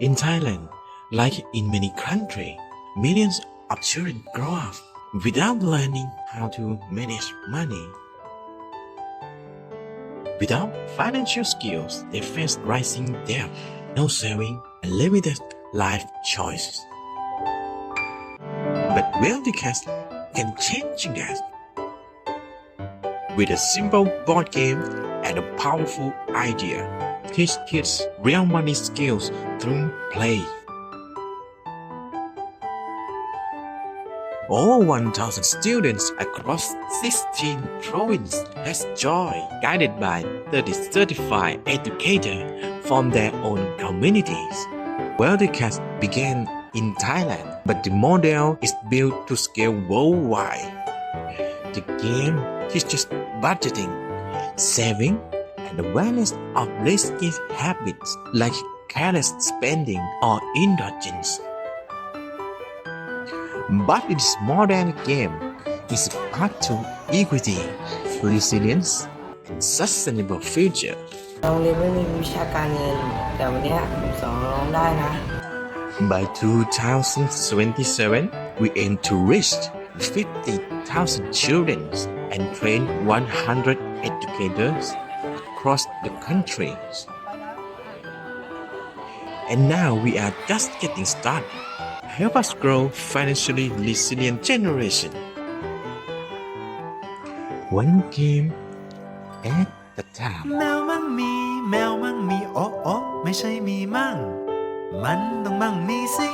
In Thailand, like in many countries, millions of children grow up without learning how to manage money. Without financial skills, they face rising debt, no saving, and limited life choices. But WealthyCats can change that. With a simple board game and a powerful idea, teach kids real money skills through play. All 1,000 students across 16 provinces has joined, guided by 30 certified educators from their own communities. WealthyCats began in Thailand, but the model is built to scale worldwide. The game teaches budgeting, saving, and awareness of risky habits like careless spending or indulgence. But it is more than a game. It's a path to equity, resilience, and sustainable future. โรงเรียนไม่มีวิชาการเงินแต่วันนี้ผมสอนน้องได้นะ By 2027, we aim to reach 50,000 children and train 100 educators across the country. And now we are just getting started. Help us grow financially resilient generation. One game at a time. แมวมั่งมีโอ้โอ้ไม่ใช่มีมั่ง มันต้องมั่งมีสิ